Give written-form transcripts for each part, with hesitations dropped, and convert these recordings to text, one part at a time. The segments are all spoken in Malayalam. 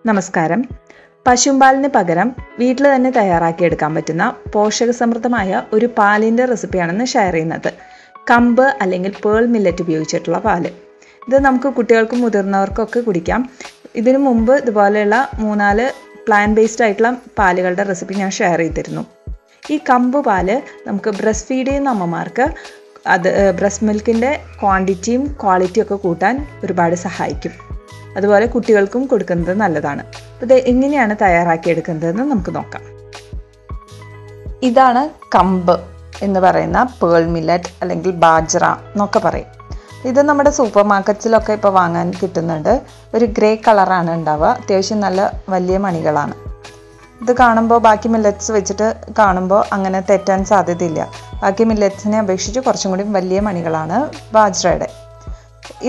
നമസ്കാരം. പശുമ്പാലിന് പകരം വീട്ടിൽ തന്നെ തയ്യാറാക്കിയെടുക്കാൻ പറ്റുന്ന പോഷകസമൃദ്ധമായ ഒരു പാലിൻ്റെ റെസിപ്പിയാണെന്ന് ഷെയർ ചെയ്യുന്നത്. കമ്പ് അല്ലെങ്കിൽ പേൾ മില്ലറ്റ് ഉപയോഗിച്ചിട്ടുള്ള പാല്. ഇത് നമുക്ക് കുട്ടികൾക്കും മുതിർന്നവർക്കൊക്കെ കുടിക്കാം. ഇതിനു മുമ്പ് ഇതുപോലെയുള്ള 3-4 പ്ലാന്റ് ബേസ്ഡ് ആയിട്ടുള്ള പാലുകളുടെ റെസിപ്പി ഞാൻ ഷെയർ ചെയ്തിരുന്നു. ഈ കമ്പ് പാല് നമുക്ക് ബ്രസ്റ്റ് ഫീഡ് ചെയ്യുന്ന അമ്മമാർക്ക് അത് ബ്രസ്റ്റ് മിൽക്കിൻ്റെ ക്വാണ്ടിറ്റിയും ക്വാളിറ്റിയും ഒക്കെ കൂട്ടാൻ ഒരുപാട് സഹായിക്കും. അതുപോലെ കുട്ടികൾക്കും കൊടുക്കുന്നത് നല്ലതാണ്. അപ്പോൾ ഇത് എങ്ങനെയാണ് തയ്യാറാക്കിയെടുക്കുന്നതെന്ന് നമുക്ക് നോക്കാം. ഇതാണ് കമ്പ് എന്ന് പറയുന്ന പേൾ മില്ലറ്റ് അല്ലെങ്കിൽ ബാജ്ര എന്നൊക്കെ പറയും. ഇത് നമ്മുടെ സൂപ്പർ മാർക്കറ്റ്സിലൊക്കെ ഇപ്പോൾ വാങ്ങാൻ കിട്ടുന്നുണ്ട്. ഒരു ഗ്രേ കളറാണ് ഉണ്ടാവുക. അത്യാവശ്യം നല്ല വലിയ മണികളാണ്. ഇത് കാണുമ്പോൾ ബാക്കി മില്ലറ്റ്സ് വെച്ചിട്ട് കാണുമ്പോൾ അങ്ങനെ തെറ്റാൻ സാധ്യതയില്ല. ബാക്കി മില്ലറ്റ്സിനെ അപേക്ഷിച്ച് കുറച്ചും കൂടി വലിയ മണികളാണ് ബാജ്രയുടെ.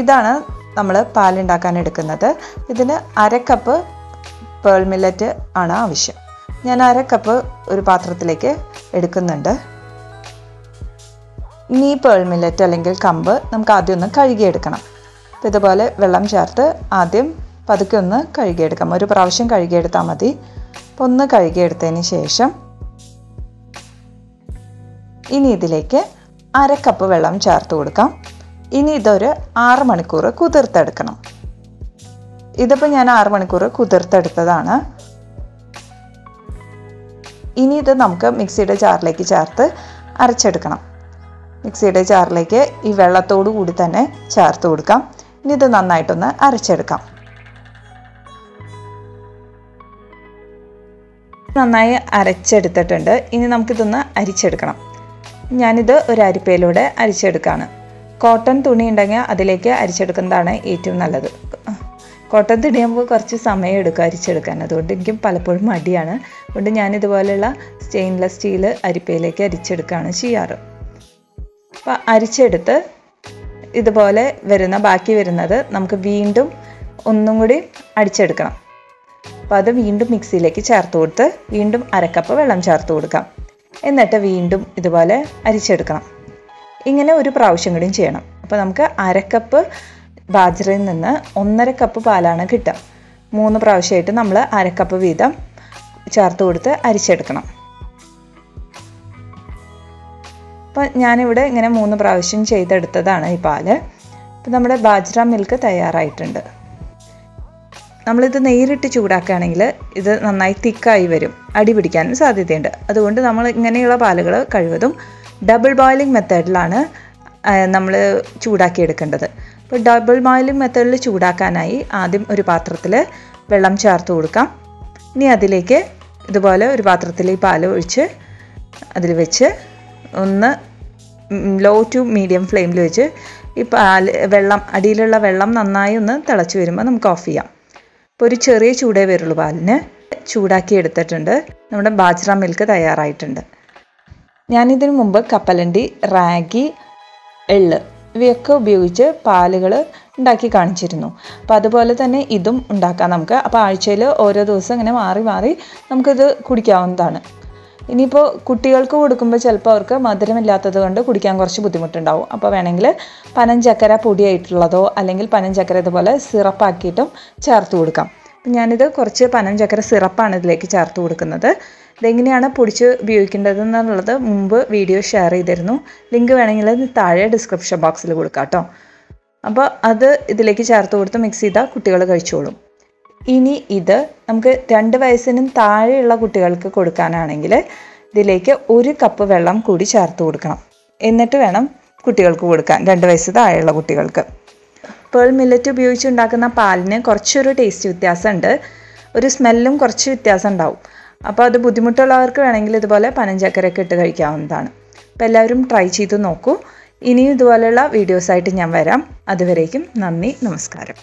ഇതാണ് നമ്മൾ പാലുണ്ടാക്കാൻ എടുക്കുന്നത്. ഇതിന് 1/2 കപ്പ് പേൾ മില്ലറ്റ് ആണ് ആവശ്യം. ഞാൻ 1/2 കപ്പ് ഒരു പാത്രത്തിലേക്ക് എടുക്കുന്നുണ്ട്. ഇനി ഈ പേൾ മില്ലറ്റ് അല്ലെങ്കിൽ കമ്പ് നമുക്ക് ആദ്യം ഒന്ന് കഴുകിയെടുക്കണം. അപ്പോൾ ഇതുപോലെ വെള്ളം ചേർത്ത് ആദ്യം പതുക്കെ ഒന്ന് കഴുകിയെടുക്കാം. ഒരു പ്രാവശ്യം കഴുകിയെടുത്താൽ മതി. അപ്പോൾ ഒന്ന് കഴുകിയെടുത്തതിന് ശേഷം ഇനി ഇതിലേക്ക് 1/2 കപ്പ് വെള്ളം ചേർത്ത് കൊടുക്കാം. ഇനി ഇതൊരു 6 മണിക്കൂർ കുതിർത്തെടുക്കണം. ഇതിപ്പോൾ ഞാൻ 6 മണിക്കൂർ കുതിർത്തെടുത്തതാണ്. ഇനി ഇത് നമുക്ക് മിക്സിയുടെ ജാറിലേക്ക് ചേർത്ത് അരച്ചെടുക്കണം. മിക്സിയുടെ ജാറിലേക്ക് ഈ വെള്ളത്തോടു കൂടി തന്നെ ചേർത്ത് കൊടുക്കാം. ഇനി ഇത് നന്നായിട്ടൊന്ന് അരച്ചെടുക്കാം. നന്നായി അരച്ചെടുത്തിട്ടുണ്ട്. ഇനി നമുക്കിതൊന്ന് അരിച്ചെടുക്കണം. ഞാനിത് ഒരു അരിപ്പയിലൂടെ അരിച്ചെടുക്കുകയാണ്. കോട്ടൺ തുണി ഉണ്ടെങ്കിൽ അതിലേക്ക് അരിച്ചെടുക്കുന്നതാണ് ഏറ്റവും നല്ലത്. കോട്ടൺ തുണിയാകുമ്പോൾ കുറച്ച് സമയം എടുക്കും അരിച്ചെടുക്കാൻ. അതുകൊണ്ട് എനിക്ക് പലപ്പോഴും മടിയാണ്. അതുകൊണ്ട് ഞാനിതുപോലെയുള്ള സ്റ്റെയിൻലെസ് സ്റ്റീൽ അരിപ്പയിലേക്ക് അരിച്ചെടുക്കുകയാണ് ചെയ്യാറ്. അപ്പോൾ അരിച്ചെടുത്ത് ഇതുപോലെ ബാക്കി വരുന്നത് നമുക്ക് വീണ്ടും ഒന്നും കൂടി അടിച്ചെടുക്കണം. അപ്പോൾ അത് വീണ്ടും മിക്സിയിലേക്ക് ചേർത്ത് കൊടുത്ത് വീണ്ടും 1/2 കപ്പ് വെള്ളം ചേർത്ത് കൊടുക്കാം. എന്നിട്ട് വീണ്ടും ഇതുപോലെ അരിച്ചെടുക്കണം. ഇങ്ങനെ ഒരു പ്രാവശ്യം കൂടിയും ചെയ്യണം. അപ്പോൾ നമുക്ക് 1/2 കപ്പ് ബാജ്രയിൽ നിന്ന് 1.5 കപ്പ് പാലാണ് കിട്ടുക. 3 പ്രാവശ്യമായിട്ട് നമ്മൾ 1/2 കപ്പ് വീതം ചേർത്ത് കൊടുത്ത് അരിച്ചെടുക്കണം. അപ്പോൾ ഞാനിവിടെ ഇങ്ങനെ 3 പ്രാവശ്യം ചെയ്തെടുത്തതാണ് ഈ പാല്. അപ്പോൾ നമ്മുടെ ബാജ്ര മിൽക്ക് തയ്യാറായിട്ടുണ്ട്. നമ്മളിത് നേരിട്ട് ചൂടാക്കുകയാണെങ്കിൽ ഇത് നന്നായി തിക്കായി വരും. അടി പിടിക്കാനും സാധ്യതയുണ്ട്. അതുകൊണ്ട് നമ്മൾ ഇങ്ങനെയുള്ള പാലുകൾ കഴിവതും ഡബിൾ ബോയിലിംഗ് മെത്തേഡിലാണ് നമ്മൾ ചൂടാക്കിയെടുക്കേണ്ടത്. അപ്പോൾ ഡബിൾ ബോയിലിംഗ് മെത്തേഡിൽ ചൂടാക്കാനായി ആദ്യം ഒരു പാത്രത്തിൽ വെള്ളം ചേർത്ത് കൊടുക്കാം. ഇനി അതിലേക്ക് ഇതുപോലെ ഒരു പാത്രത്തിൽ ഈ പാൽ ഒഴിച്ച് അതിൽ വെച്ച് ഒന്ന് ലോ ടു മീഡിയം ഫ്ലെയിമിൽ വെച്ച് ഈ അടിയിലുള്ള വെള്ളം നന്നായി ഒന്ന് തിളച്ച് വരുമ്പോൾ നമുക്ക് ഓഫ് ചെയ്യാം. ഇപ്പോൾ ഒരു ചെറിയ ചൂടേ വരുള്ളൂ പാലിന്. ചൂടാക്കി എടുത്തിട്ടുണ്ട്. നമ്മുടെ ബാജ്ര മിൽക്ക് തയ്യാറായിട്ടുണ്ട്. ഞാനിതിനു മുമ്പ് കപ്പലണ്ടി, റാഗി, എള്ള് ഇവയൊക്കെ ഉപയോഗിച്ച് പാലുകൾ ഉണ്ടാക്കി കാണിച്ചിരുന്നു. അപ്പോൾ അതുപോലെ തന്നെ ഇതും ഉണ്ടാക്കാം നമുക്ക്. അപ്പോൾ ആഴ്ചയിൽ ഓരോ ദിവസം ഇങ്ങനെ മാറി മാറി നമുക്കിത് കുടിക്കാവുന്നതാണ്. ഇനിയിപ്പോൾ കുട്ടികൾക്ക് കൊടുക്കുമ്പോൾ ചിലപ്പോൾ അവർക്ക് മധുരമില്ലാത്തത് കൊണ്ട് കുടിക്കാൻ കുറച്ച് ബുദ്ധിമുട്ടുണ്ടാവും. അപ്പോൾ വേണമെങ്കിൽ പനഞ്ചക്കര പൊടിയായിട്ടുള്ളതോ അല്ലെങ്കിൽ പനഞ്ചക്കര ഇതുപോലെ സിറപ്പാക്കിയിട്ടും ചേർത്ത് കൊടുക്കാം. ഞാനിത് കുറച്ച് പനഞ്ചക്കര സിറപ്പാണ് ഇതിലേക്ക് ചേർത്ത് കൊടുക്കുന്നത്. ഇതെങ്ങനെയാണ് പൊടിച്ച് ഉപയോഗിക്കേണ്ടതെന്നുള്ളത് മുമ്പ് വീഡിയോ ഷെയർ ചെയ്തിരുന്നു. ലിങ്ക് വേണമെങ്കിൽ താഴെ ഡിസ്ക്രിപ്ഷൻ ബോക്സിൽ കൊടുക്കാം കേട്ടോ. അപ്പോൾ അത് ഇതിലേക്ക് ചേർത്ത് കൊടുത്ത് മിക്സ് ചെയ്താൽ കുട്ടികൾ കഴിച്ചോളും. ഇനി ഇത് നമുക്ക് 2 വയസ്സിനും താഴെയുള്ള കുട്ടികൾക്ക് കൊടുക്കാനാണെങ്കിൽ ഇതിലേക്ക് 1 കപ്പ് വെള്ളം കൂടി ചേർത്ത് കൊടുക്കണം. എന്നിട്ട് വേണം കുട്ടികൾക്ക് കൊടുക്കാൻ, 2 വയസ്സ് താഴെയുള്ള കുട്ടികൾക്ക്. പേൾ മില്ലറ്റ് ഉപയോഗിച്ച് ഉണ്ടാക്കുന്ന പാലിന് കുറച്ചൊരു ടേസ്റ്റ് വ്യത്യാസമുണ്ട്. ഒരു സ്മെല്ലും കുറച്ച് വ്യത്യാസം ഉണ്ടാവും. അപ്പോൾ അത് ബുദ്ധിമുട്ടുള്ളവർക്ക് വേണമെങ്കിൽ ഇതുപോലെ പനഞ്ചക്കരയൊക്കെ ഇട്ട് കഴിക്കാവുന്നതാണ്. അപ്പോൾ എല്ലാവരും ട്രൈ ചെയ്ത് നോക്കൂ. ഇനിയും ഇതുപോലെയുള്ള വീഡിയോസായിട്ട് ഞാൻ വരാം. അതുവരേക്കും നന്ദി, നമസ്കാരം.